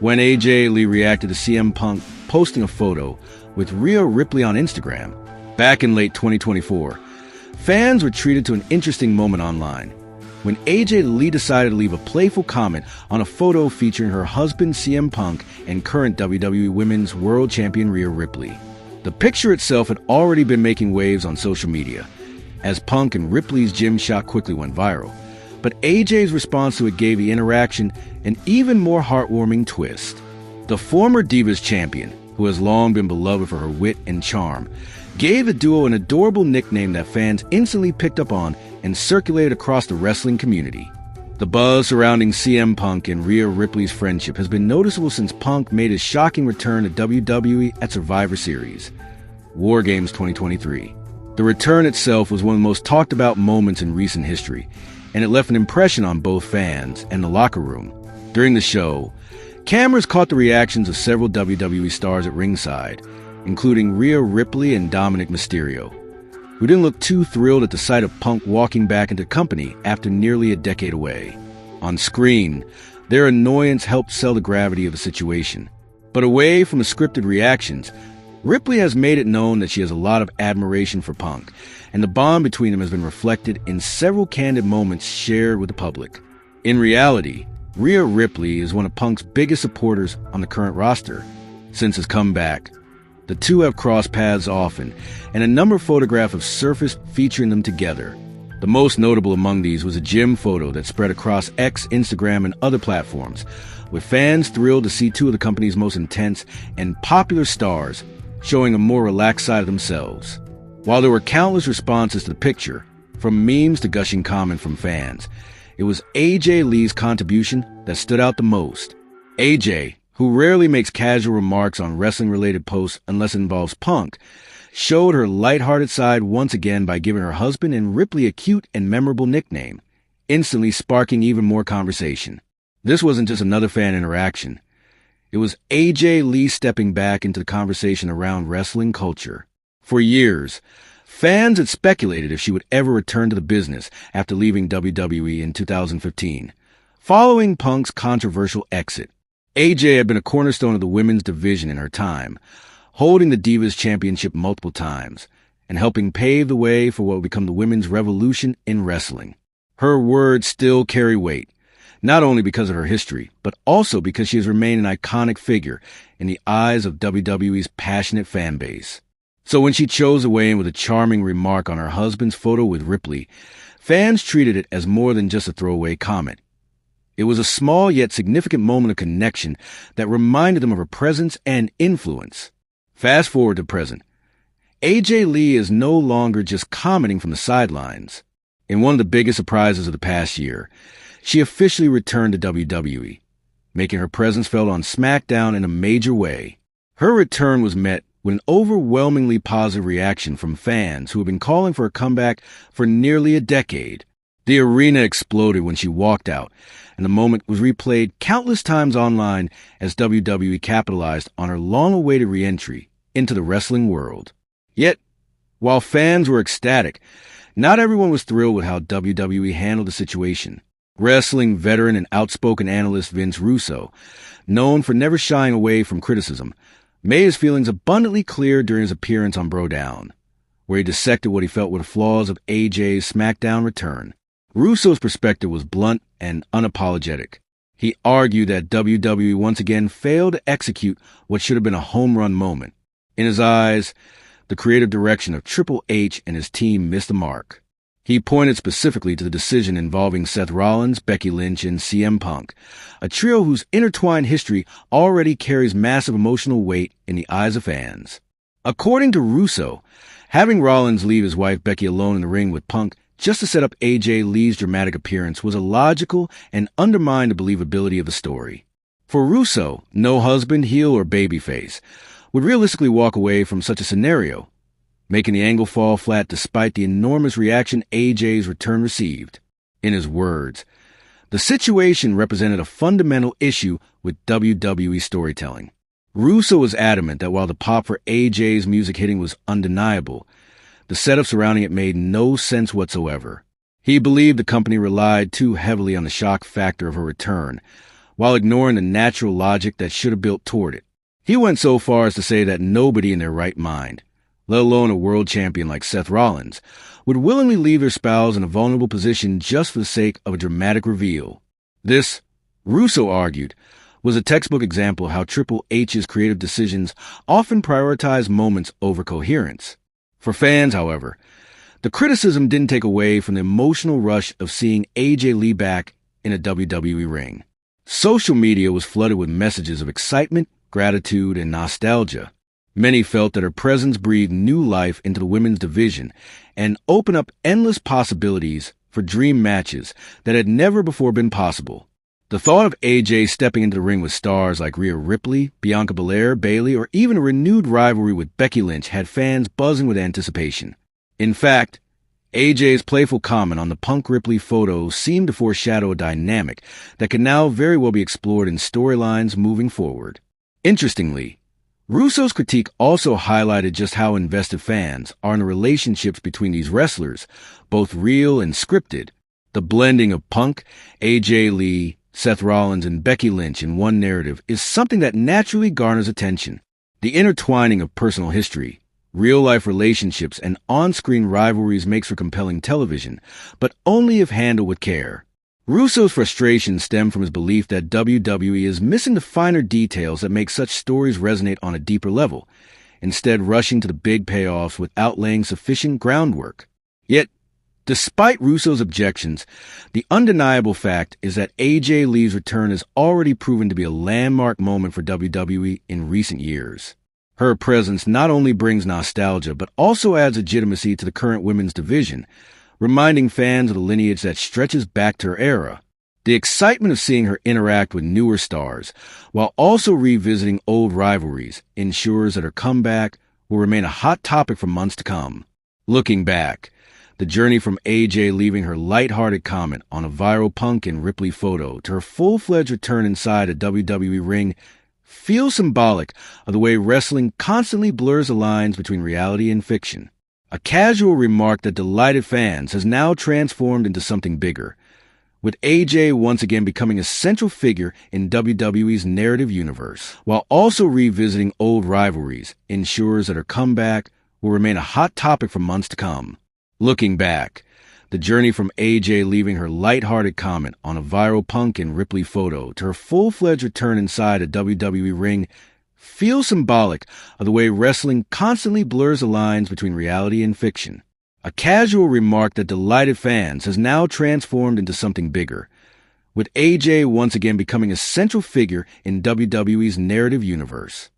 When AJ Lee reacted to CM Punk posting a photo with Rhea Ripley on Instagram back in late 2024, fans were treated to an interesting moment online when AJ Lee decided to leave a playful comment on a photo featuring her husband CM Punk and current WWE Women's World Champion Rhea Ripley. The picture itself had already been making waves on social media, as Punk and Ripley's gym shot quickly went viral. But AJ's response to it gave the interaction an even more heartwarming twist. The former Divas champion, who has long been beloved for her wit and charm, gave the duo an adorable nickname that fans instantly picked up on and circulated across the wrestling community. The buzz surrounding CM Punk and Rhea Ripley's friendship has been noticeable since Punk made his shocking return to WWE at Survivor Series, War Games 2023. The return itself was one of the most talked about moments in recent history, and it left an impression on both fans and the locker room. During the show, cameras caught the reactions of several WWE stars at ringside, including Rhea Ripley and Dominic Mysterio, who didn't look too thrilled at the sight of Punk walking back into company after nearly a decade away. On screen, their annoyance helped sell the gravity of the situation. But away from the scripted reactions, Ripley has made it known that she has a lot of admiration for Punk, and the bond between them has been reflected in several candid moments shared with the public. In reality, Rhea Ripley is one of Punk's biggest supporters on the current roster. Since his comeback, the two have crossed paths often, and a number of photographs have surfaced featuring them together. The most notable among these was a gym photo that spread across X, Instagram, and other platforms, with fans thrilled to see two of the company's most intense and popular stars showing a more relaxed side of themselves. While there were countless responses to the picture, from memes to gushing comment from fans, it was AJ Lee's contribution that stood out the most. AJ, who rarely makes casual remarks on wrestling-related posts unless it involves Punk, showed her lighthearted side once again by giving her husband and Ripley a cute and memorable nickname, instantly sparking even more conversation. This wasn't just another fan interaction. It was AJ Lee stepping back into the conversation around wrestling culture. For years, fans had speculated if she would ever return to the business after leaving WWE in 2015. Following Punk's controversial exit, AJ had been a cornerstone of the women's division in her time, holding the Divas Championship multiple times and helping pave the way for what would become the women's revolution in wrestling. Her words still carry weight, not only because of her history, but also because she has remained an iconic figure in the eyes of WWE's passionate fan base. So when she chose away with a charming remark on her husband's photo with Ripley, fans treated it as more than just a throwaway comment. It was a small yet significant moment of connection that reminded them of her presence and influence. Fast forward to present. AJ Lee is no longer just commenting from the sidelines. In one of the biggest surprises of the past year, she officially returned to WWE, making her presence felt on SmackDown in a major way. Her return was met with an overwhelmingly positive reaction from fans who have been calling for a comeback for nearly a decade. The arena exploded when she walked out, and the moment was replayed countless times online as WWE capitalized on her long-awaited re-entry into the wrestling world. Yet, while fans were ecstatic, not everyone was thrilled with how WWE handled the situation. Wrestling veteran and outspoken analyst Vince Russo, known for never shying away from criticism, made his feelings abundantly clear during his appearance on Bro Down, where he dissected what he felt were the flaws of AJ's SmackDown return. Russo's perspective was blunt and unapologetic. He argued that WWE once again failed to execute what should have been a home run moment. In his eyes, the creative direction of Triple H and his team missed the mark. He pointed specifically to the decision involving Seth Rollins, Becky Lynch, and CM Punk, a trio whose intertwined history already carries massive emotional weight in the eyes of fans. According to Russo, having Rollins leave his wife Becky alone in the ring with Punk just to set up AJ Lee's dramatic appearance was illogical and undermined the believability of the story. For Russo, no husband, heel, or babyface would realistically walk away from such a scenario, making the angle fall flat despite the enormous reaction AJ's return received. In his words, the situation represented a fundamental issue with WWE storytelling. Russo was adamant that while the pop for AJ's music hitting was undeniable, the setup surrounding it made no sense whatsoever. He believed the company relied too heavily on the shock factor of her return, while ignoring the natural logic that should have built toward it. He went so far as to say that nobody in their right mind, let alone a world champion like Seth Rollins, would willingly leave their spouse in a vulnerable position just for the sake of a dramatic reveal. This, Russo argued, was a textbook example of how Triple H's creative decisions often prioritize moments over coherence. For fans, however, the criticism didn't take away from the emotional rush of seeing AJ Lee back in a WWE ring. Social media was flooded with messages of excitement, gratitude, and nostalgia. Many felt that her presence breathed new life into the women's division and opened up endless possibilities for dream matches that had never before been possible. The thought of AJ stepping into the ring with stars like Rhea Ripley, Bianca Belair, Bayley, or even a renewed rivalry with Becky Lynch had fans buzzing with anticipation. In fact, AJ's playful comment on the Punk Ripley photo seemed to foreshadow a dynamic that could now very well be explored in storylines moving forward. Interestingly, Russo's critique also highlighted just how invested fans are in the relationships between these wrestlers, both real and scripted. The blending of Punk, AJ Lee, Seth Rollins, and Becky Lynch in one narrative is something that naturally garners attention. The intertwining of personal history, real-life relationships, and on-screen rivalries makes for compelling television, but only if handled with care. Russo's frustration stemmed from his belief that WWE is missing the finer details that make such stories resonate on a deeper level, instead rushing to the big payoffs without laying sufficient groundwork. Yet, despite Russo's objections, the undeniable fact is that AJ Lee's return has already proven to be a landmark moment for WWE in recent years. Her presence not only brings nostalgia, but also adds legitimacy to the current women's division, reminding fans of the lineage that stretches back to her era. The excitement of seeing her interact with newer stars, while also revisiting old rivalries, ensures that her comeback will remain a hot topic for months to come. Looking back, the journey from AJ leaving her lighthearted comment on a viral Punk and Ripley photo to her full-fledged return inside a WWE ring feels symbolic of the way wrestling constantly blurs the lines between reality and fiction. A casual remark that delighted fans has now transformed into something bigger, with AJ once again becoming a central figure in WWE's narrative universe, while also revisiting old rivalries, ensures that her comeback will remain a hot topic for months to come. Looking back, the journey from AJ leaving her lighthearted comment on a viral Punk and Ripley photo to her full-fledged return inside a WWE ring feels symbolic of the way wrestling constantly blurs the lines between reality and fiction. A casual remark that delighted fans has now transformed into something bigger, with AJ once again becoming a central figure in WWE's narrative universe.